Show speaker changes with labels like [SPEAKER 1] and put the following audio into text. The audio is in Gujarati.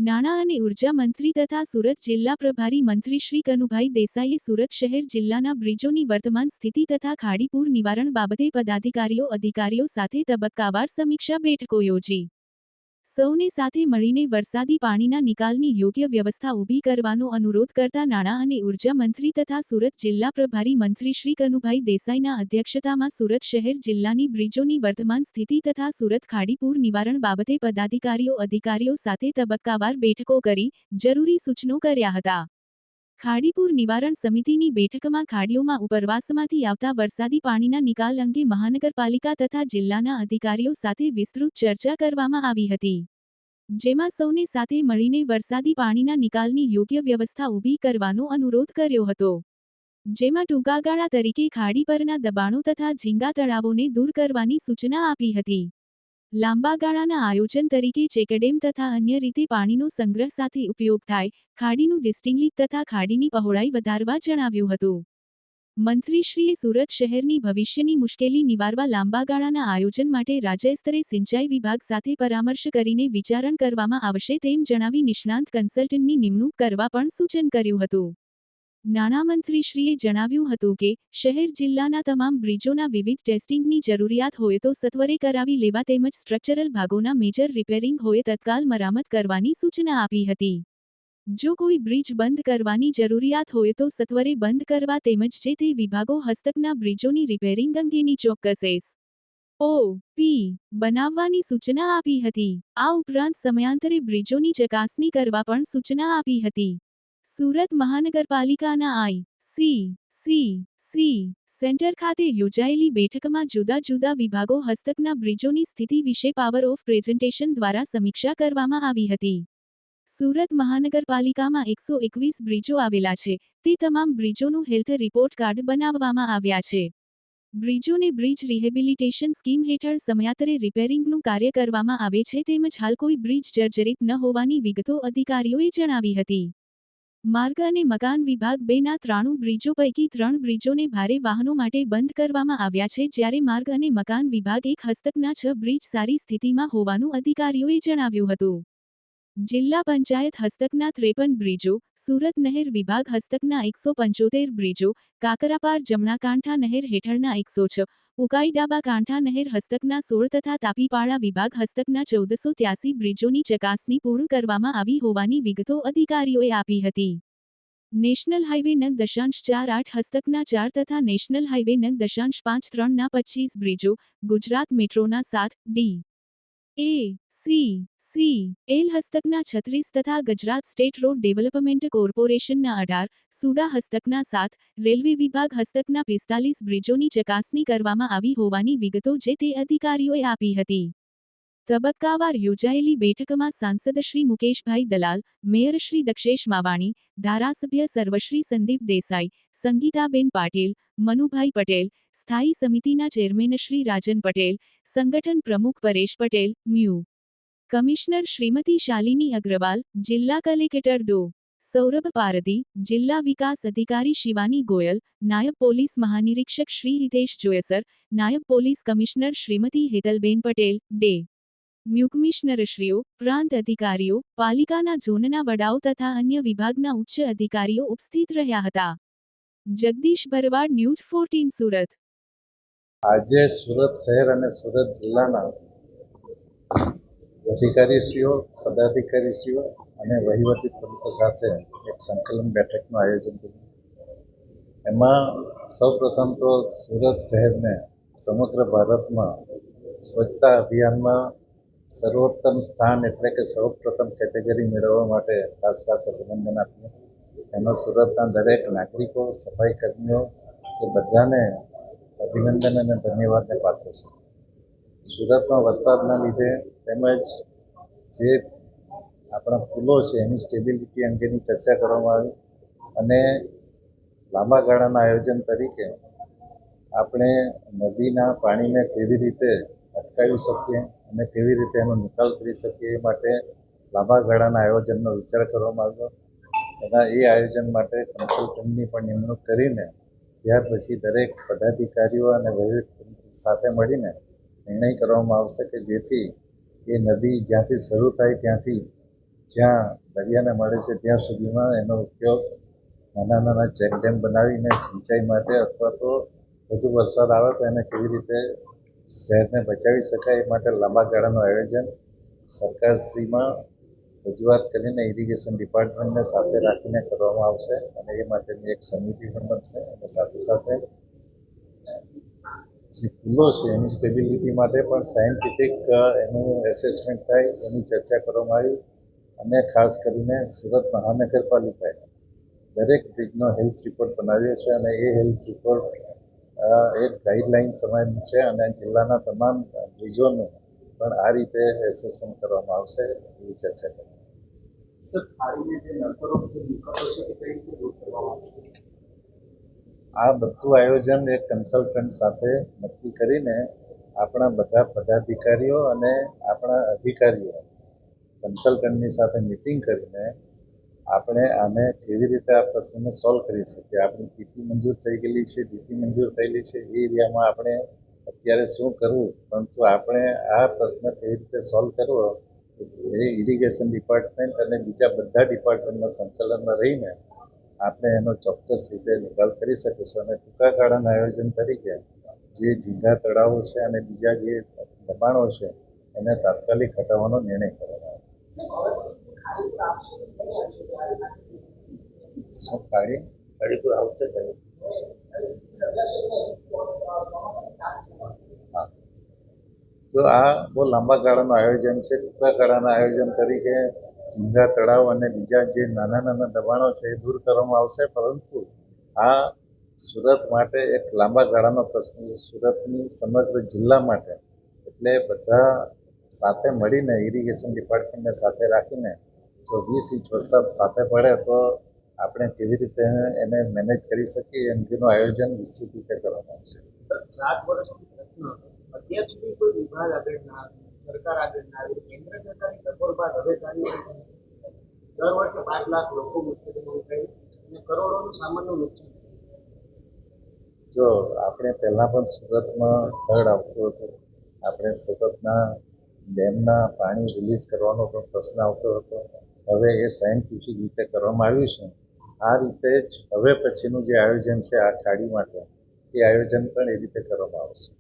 [SPEAKER 1] નાણાં અને ઉર્જા મંત્રી તથા સુરત જિલ્લા પ્રભારી મંત્રી શ્રી કનુભાઈ દેસાઈએ સુરત શહેર જિલ્લાના બ્રિજોની વર્તમાન સ્થિતિ તથા ખાડીપૂર નિવારણ બાબતે અધિકારીઓ સાથે તબક્કાવાર સમીક્ષા બેઠકો યોજી સૌને સાથે મળીને વરસાદી પાણીના નિકાલની યોગ્ય વ્યવસ્થા ઊભી કરવાનો અનુરોધ કરતા નાણાં અને ઉર્જા મંત્રી તથા સુરત જિલ્લા પ્રભારી મંત્રી શ્રી કનુભાઈ દેસાઈના અધ્યક્ષતામાં સુરત શહેર જિલ્લાની બ્રિજોની વર્તમાન સ્થિતિ તથા સુરત ખાડીપૂર નિવારણ બાબતે અધિકારીઓ સાથે તબક્કાવાર બેઠકો કરી જરૂરી સૂચનો કર્યા હતા। ખાડીપૂર નિવારણ સમિતિની બેઠકમાં ખાડીઓમાં ઉપરવાસમાંથી આવતા વરસાદી પાણીના નિકાલ અંગે મહાનગરપાલિકા તથા જિલ્લાના અધિકારીઓ સાથે વિસ્તૃત ચર્ચા કરવામાં આવી હતી, જેમાં સૌને સાથે મળીને વરસાદી પાણીના નિકાલની યોગ્ય વ્યવસ્થા ઊભી કરવાનો અનુરોધ કર્યો હતો, જેમાં ટૂંકાગાળા તરીકે ખાડી પરના દબાણો તથા ઝીંગા તળાવોને દૂર કરવાની સૂચના આપી હતી। લાંબા ગાળાના આયોજન તરીકે ચેકડેમ તથા અન્ય રીતે પાણીનો સંગ્રહ સાથે ઉપયોગ થાય, ખાડીનું ડિસ્ટિંગલિંગ તથા ખાડીની પહોળાઈ વધારવા જણાવ્યું હતું। મંત્રીશ્રીએ સુરત શહેરની ભવિષ્યની મુશ્કેલી નિવારવા લાંબા ગાળાના આયોજન માટે રાજ્ય સ્તરે સિંચાઈ વિભાગ સાથે પરામર્શ કરીને વિચારણ કરવામાં આવશે તેમ જણાવી નિષ્ણાંત કન્સલ્ટન્ટની નિમણૂક કરવા પણ સૂચન કર્યું હતું। નાણામંત્રીશ્રીએ જણાવ્યું હતું કે શહેર જિલ્લાના તમામ બ્રિજોના વિવિધ ટેસ્ટિંગની જરૂરિયાત હોય તો સત્વરે કરાવી લેવા તેમજ સ્ટ્રક્ચરલ ભાગોના મેજર રિપેરિંગ હોય તત્કાલ મરામત કરવાની સૂચના આપી હતી। જો કોઈ બ્રિજ બંધ કરવાની જરૂરિયાત હોય તો સત્વરે બંધ કરવા તેમજ જે તે વિભાગો હસ્તકના બ્રિજોની રિપેરિંગ અંગેની ચોક્કસ SOP બનાવવાની સૂચના આપી હતી। આ ઉપરાંત સમયાંતરે બ્રિજોની ચકાસણી કરવા પણ સૂચના આપી હતી। સુરત મહાનગરપાલિકાના ICC સેન્ટર ખાતે યોજાયેલી બેઠકમાં જુદા જુદા વિભાગો હસ્તકના બ્રિજોની સ્થિતિ વિશે પાવર ઓફ પ્રેઝન્ટેશન દ્વારા સમીક્ષા કરવામાં આવી હતી। સુરત મહાનગરપાલિકામાં 121 બ્રિજો આવેલા છે, તે તમામ બ્રિજોનું હેલ્થ રિપોર્ટ કાર્ડ બનાવવામાં આવ્યા છે। બ્રિજોને બ્રિજ રિહેબિલિટેશન સ્કીમ હેઠળ સમયાંતરે રિપેરિંગનું કાર્ય કરવામાં આવે છે તેમજ હાલ કોઈ બ્રિજ જર્જરિત ન હોવાની વિગતો અધિકારીઓએ જણાવી હતી। માર્ગ અને મકાન વિભાગ 2ના 93 બ્રિજો પૈકી 3 બ્રિજોને ભારે વાહનો માટે બંધ કરવામાં આવ્યા છે, જ્યારે માર્ગ અને મકાન વિભાગ 1 હસ્તકના 6 બ્રિજ સારી સ્થિતિમાં હોવાનું અધિકારીઓએ જણાવ્યું હતું। જિલ્લા પંચાયત હસ્તકના 53 બ્રિજો, સુરત નહેર વિભાગ હસ્તકના 175 બ્રિજો, કાકરાપાર જમણા કાંઠા નહેર હેઠળના 106, ઉકાઈ ડાબા કાંઠા નહેર હસ્તકના 16 તથા તાપીપાડા વિભાગ હસ્તકના 1483 બ્રિજોની ચકાસણી પૂર્ણ કરવામાં આવી હોવાની વિગતો અધિકારીઓએ આપી હતી। નેશનલ હાઈવે 9.48 હસ્તકના 4 તથા નેશનલ હાઈવે 9.53ના 25 બ્રિજો, ગુજરાત મેટ્રોના 7DACCL હસ્તકના 36 તથા ગુજરાત સ્ટેટ રોડ ડેવલપમેન્ટ કોર્પોરેશનના 18, સુડા હસ્તકના 7, રેલવે વિભાગ હસ્તકના 45 બ્રિજોની ચકાસણી કરવામાં આવી હોવાની વિગતો જે તે અધિકારીઓએ આપી હતી। તબક્કાવાર યોજાયેલી બેઠકમાં સાંસદ શ્રી મુકેશભાઈ દલાલ, મેયર શ્રી દક્ષેશ માવાણી, ધારાસભ્ય સર્વશ્રી સંદીપ દેસાઈ, સંગીતાબેન પાટીલ, મનુભાઈ પટેલ, સ્થાયી સમિતિના ચેરમેન શ્રી રાજન પટેલ, સંગઠન પ્રમુખ પરેશ પટેલ, મ્યુ કમિશનર શ્રીમતી શાલિની અગ્રવાલ, જિલ્લા કલેક્ટર ડો. સૌરભ પારધી, જિલ્લા વિકાસ અધિકારી શિવાની ગોયલ, નાયબ પોલીસ મહાનિરીક્ષક શ્રી હિતેશ જોયસર, નાયબ પોલીસ કમિશનર શ્રીમતી હેતલબેન પટેલ, ડે. મ્યુકમિશનરશ્રીઓ, પ્રાંત અધિકારીઓ, પાલિકાના ઝોનના વડાઓ તથા અન્ય વિભાગના ઉચ્ચ અધિકારીઓ ઉપસ્થિત રહ્યા હતા। જગદીશ ભરવાડ, ન્યૂઝ 14 સુરત।
[SPEAKER 2] આજે સુરત શહેર અને સુરત જિલ્લાના અધિકારીશ્રીઓ, પદાધિકારીશ્રીઓ અને વહીવટી તંત્ર સાથે એક સંકલન બેઠકનું આયોજન કર્યું। એમાં સૌપ્રથમ તો સુરત શહેરને સમગ્ર ભારતમાં સ્વચ્છતા અભિયાનમાં સર્વોત્તમ સ્થાન એટલે કે સૌપ્રથમ કેટેગરી મેળવવા માટે ખાસ અભિનંદન આપ્યું। એમાં સુરતના દરેક નાગરિકો, સફાઈ કર્મીઓ એ બધાને અભિનંદન અને ધન્યવાદને પાત્ર છે। સુરતમાં વરસાદના લીધે તેમજ જે આપણા પુલો છે એની સ્ટેબિલિટી અંગેની ચર્ચા કરવામાં આવી અને લાંબા ગાળાના આયોજન તરીકે આપણે નદીના પાણીને કેવી રીતે અટકાવી શકીએ અને કેવી રીતે એનો નિકાલ કરી શકીએ એ માટે લાંબા ગાળાના આયોજનનો વિચાર કરવામાં આવ્યો। એ આયોજન માટે કન્સલ્ટન્ટની પણ નિમણૂક કરીને ત્યાર પછી દરેક પદાધિકારીઓ અને વહીવટી સાથે મળીને નિર્ણય કરવામાં આવશે કે જેથી એ નદી જ્યાંથી શરૂ થાય ત્યાંથી જ્યાં દરિયાને મળે છે ત્યાં સુધીમાં એનો ઉપયોગ નાના નાના ચેકડેમ બનાવીને સિંચાઈ માટે અથવા તો વધુ વરસાદ આવે તો એને કેવી રીતે શહેરને બચાવી શકાય એ માટે લાંબા ગાળાનું આયોજન સરકારશ્રીમાં રજૂઆત કરીને ઇરિગેશન ડિપાર્ટમેન્ટને સાથે રાખીને કરવામાં આવશે અને એ માટેની એક સમિતિ પણ બનશે અને સાથે સાથે જે પુલો છે એની સ્ટેબિલિટી માટે પણ સાયન્ટિફિક એનું એસેસમેન્ટ થાય એની ચર્ચા કરવામાં આવી અને ખાસ કરીને સુરત મહાનગરપાલિકાએ દરેક બ્રિજનો હેલ્થ રિપોર્ટ બનાવ્યો છે અને એ હેલ્થ રિપોર્ટ એક ગાઈડલાઇન સમાન છે અને જિલ્લાના તમામ બ્રિજોનું પણ આ રીતે એસેસમેન્ટ કરવામાં આવશે એવી ચર્ચા કરી. આ બધું આયોજન એક કન્સલ્ટન્ટ સાથે નક્કી કરીને આપણા બધા પદાધિકારીઓ અને આપણા અધિકારીઓ કન્સલ્ટન્ટની સાથે મિટિંગ કરીને આપણે આને કેવી રીતે આ પ્રશ્નને સોલ્વ કરી શકીએ. આપણી ટીપી મંજૂર થઈ ગયેલી છે, ડીપી મંજૂર થયેલી છે, એ એરિયામાં આપણે અત્યારે શું કરવું, પરંતુ આપણે આ પ્રશ્ન કેવી રીતે સોલ્વ કરવો એ ઇરિગેશન ડિપાર્ટમેન્ટ અને બીજા બધા ડિપાર્ટમેન્ટના સંકલનમાં રહીને આપણે એનો ચોક્કસ રીતે નિકાલ કરી શકીશું અને ટૂંકા ગાળાના આયોજન તરીકે જે ઝીંગા તળાવો છે અને બીજા જે દબાણો છે એને તાત્કાલિક હટાવવાનો નિર્ણય કરવામાં આવ્યો. શું ખાડીપુર આવશે જો આ બહુ લાંબા ગાળાનું આયોજન છે. ટૂંકા ગાળાના આયોજન તરીકે ઝીંગા તળાવ અને બીજા જે નાના નાના દબાણો છે એ દૂર કરવામાં આવશે, પરંતુ આ સુરત માટે એક લાંબા ગાળાનો પ્રશ્ન છે, સુરતની સમગ્ર જિલ્લા માટે. એટલે બધા સાથે મળીને ઇરિગેશન ડિપાર્ટમેન્ટને સાથે રાખીને જો 20 ઇંચ વરસાદ સાથે પડે તો આપણે કેવી રીતે એને મેનેજ કરી શકીએ એ અંગેનું આયોજન વિસ્તૃત રીતે કરવામાં આવશે.
[SPEAKER 3] 7 વર્ષથી પ્રશ્ન અત્યાર સુધી કોઈ વિભાગ આગળ ના સરકાર આગળ ના આવી, કેન્દ્ર સરકારની ટકોર બાદ હવે કાર્યવાહી દર વર્ષે 5 લાખ લોકો મુશ્કેલીમાં મુકાય અને કરોડોનું સામાનનું નુકસાન.
[SPEAKER 2] જો આપણે પહેલા પણ સુરતમાં ફ્લડ આવતો હતો, આપણે સતતના ડેમના પાણી રિલીઝ કરવાનો પણ પ્રશ્ન આવતો હતો. હવે એ સાયન્ટિફિક રીતે કરવામાં આવ્યું છે. આ રીતે જ હવે પછીનું જે આયોજન છે આ ખાડી માટે એ આયોજન પણ એ રીતે કરવામાં આવશે.